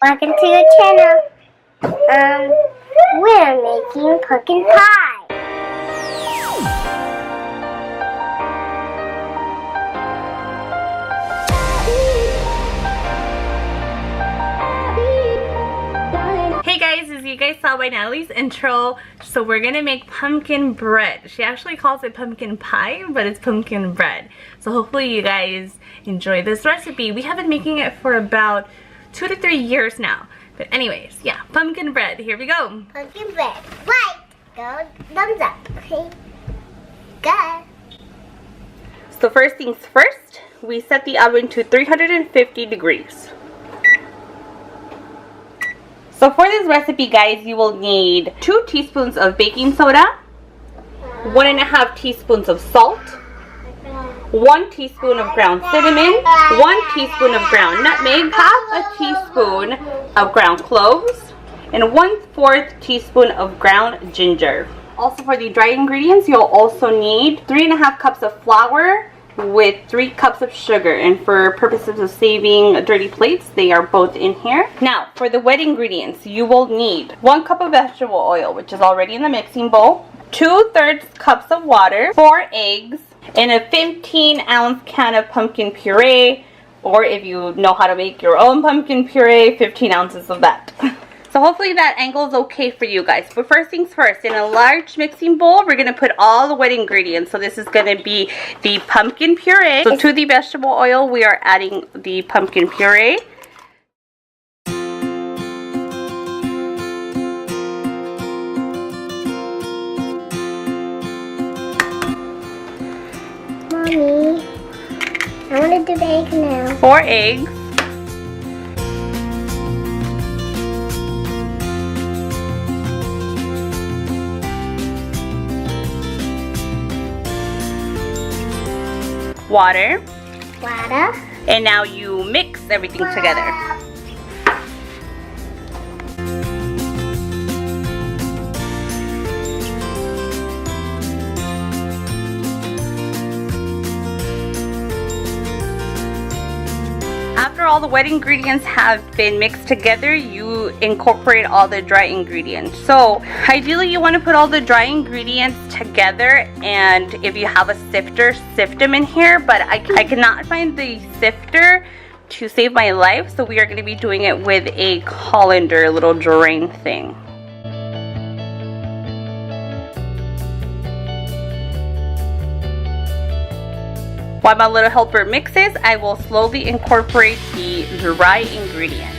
Welcome to your channel. We're making pumpkin pie. Hey guys, as you guys saw by Natalie's intro, so we're gonna make pumpkin bread. She actually calls it pumpkin pie, but it's pumpkin bread. So hopefully you guys enjoy this recipe. We have been making it for about 2 to 3 years now. But anyways, yeah, pumpkin bread. Here we go. Pumpkin bread. Right. Go thumbs up. Okay. Go. So first things first, we set the oven to 350 degrees. So for this recipe, guys, you will need 2 teaspoons of baking soda, 1.5 teaspoons of salt, 1 teaspoon of ground cinnamon, 1 teaspoon of ground nutmeg, half a teaspoon of ground cloves, and 1/4 teaspoon of ground ginger. Also for the dry ingredients, you'll also need 3.5 cups of flour with 3 cups of sugar, and for purposes of saving dirty plates, they are both in here. Now for the wet ingredients, you will need 1 cup of vegetable oil, which is already in the mixing bowl, 2/3 cups of water, 4 eggs, and a 15-ounce can of pumpkin puree, or if you know how to make your own pumpkin puree, 15 ounces of that. So hopefully that angle is okay for you guys. But first things first, in a large mixing bowl, we're going to put all the wet ingredients. So this is going to be the pumpkin puree. So to the vegetable oil, we are adding the pumpkin puree. Mommy, I want to do the egg now. 4 eggs. Water. And now you mix everything together. After all the wet ingredients have been mixed together, you incorporate all the dry ingredients. So ideally you want to put all the dry ingredients together, and if you have a sifter, sift them in here, but I cannot find the sifter to save my life, so we are going to be doing it with a colander, a little drain thing. While my little helper mixes, I will slowly incorporate the dry ingredients.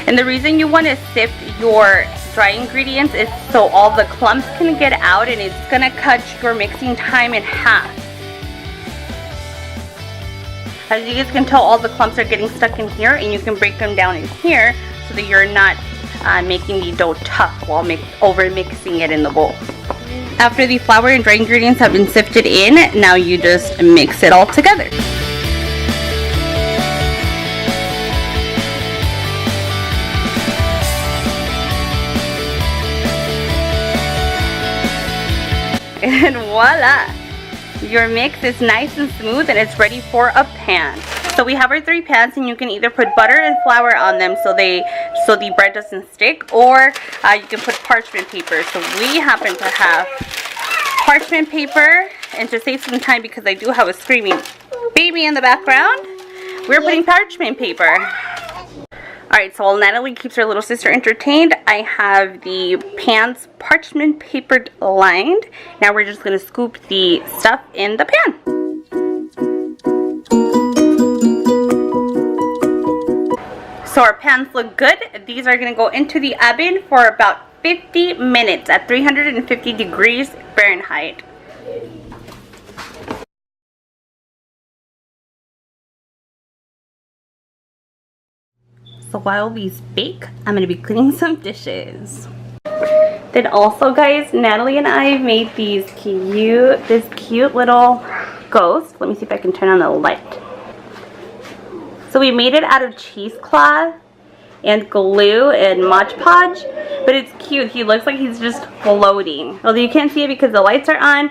And the reason you want to sift your dry ingredients is so all the clumps can get out, and it's going to cut your mixing time in half. As you guys can tell, all the clumps are getting stuck in here, and you can break them down in here so that you're not making the dough tough while over mixing it in the bowl. After the flour and dry ingredients have been sifted in, now you just mix it all together. And voila! Your mix is nice and smooth and it's ready for a pan. So we have our 3 pans, and you can either put butter and flour on them so the bread doesn't stick, or you can put parchment paper. So we happen to have parchment paper, and to save some time because I do have a screaming baby in the background, we're putting parchment paper. Alright, so while Natalie keeps her little sister entertained, I have the pans parchment papered lined. Now we're just going to scoop the stuff in the pan. So our pans look good. These are going to go into the oven for about 50 minutes at 350 degrees Fahrenheit. So while these bake, I'm going to be cleaning some dishes. Then also, guys, Natalie and I made this cute little ghost. Let me see if I can turn on the light. So we made it out of cheesecloth and glue and Mod Podge, but it's cute. He looks like he's just floating. Although you can't see it because the lights are on,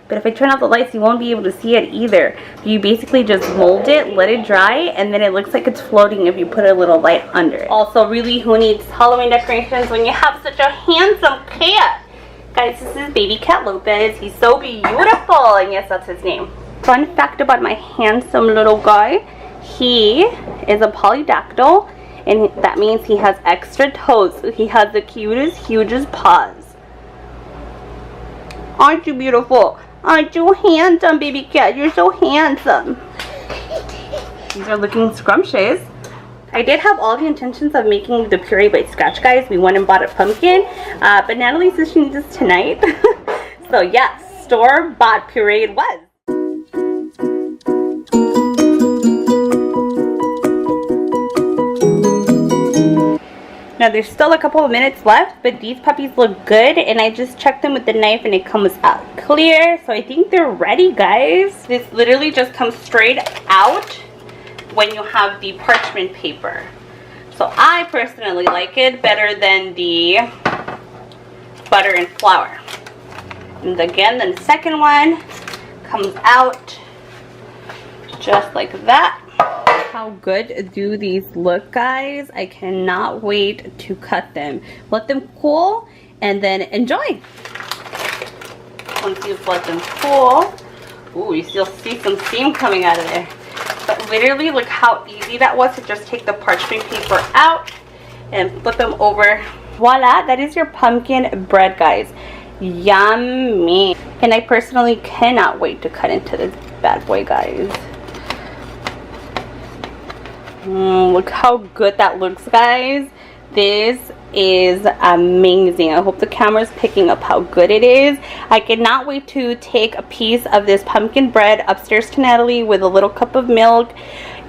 But if I turn off the lights, you won't be able to see it either. You basically just mold it, let it dry, and then it looks like it's floating if you put a little light under it. Also, really, who needs Halloween decorations when you have such a handsome cat? Guys, this is baby cat Lopez. He's so beautiful, and yes, that's his name. Fun fact about my handsome little guy. He is a polydactyl, and that means he has extra toes. So he has the cutest, hugest paws. Aren't you beautiful? Aren't you handsome, baby cat? You're so handsome. These are looking scrumptious. I did have all the intentions of making the puree by scratch, guys. We went and bought a pumpkin, but Natalie says she needs this tonight. So yes, store-bought puree it was. Now there's still a couple of minutes left, but these puppies look good, and I just checked them with the knife and it comes out clear. So I think they're ready, guys. This literally just comes straight out when you have the parchment paper. So I personally like it better than the butter and flour. And again, the second one comes out just like that. How good do these look, guys? I cannot wait to cut them. Let them cool and then enjoy. Once you've let them cool, ooh, you still see some steam coming out of there. But literally, look how easy that was to just take the parchment paper out and flip them over. Voila, that is your pumpkin bread, guys. Yummy. And I personally cannot wait to cut into this bad boy, guys. Look how good that looks, guys. This is amazing. I hope the camera's picking up how good it is. I cannot wait to take a piece of this pumpkin bread upstairs to Natalie with a little cup of milk.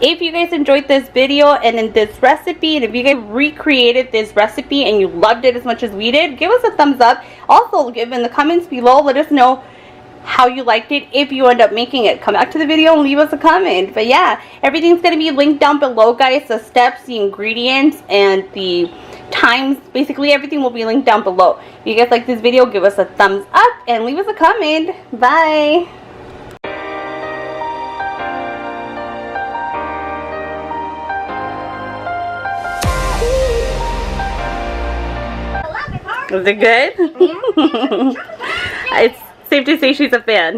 If you guys enjoyed this video and in this recipe, and if you guys recreated this recipe and you loved it as much as we did, give us a thumbs up. Also, give in the comments below, let us know how you liked it. If you end up making it, come back to the video and leave us a comment. But yeah, everything's going to be linked down below, guys. The steps, the ingredients, and the times, basically everything will be linked down below. If you guys like this video, give us a thumbs up and leave us a comment. Bye. Was it good? It's safe to say she's a fan.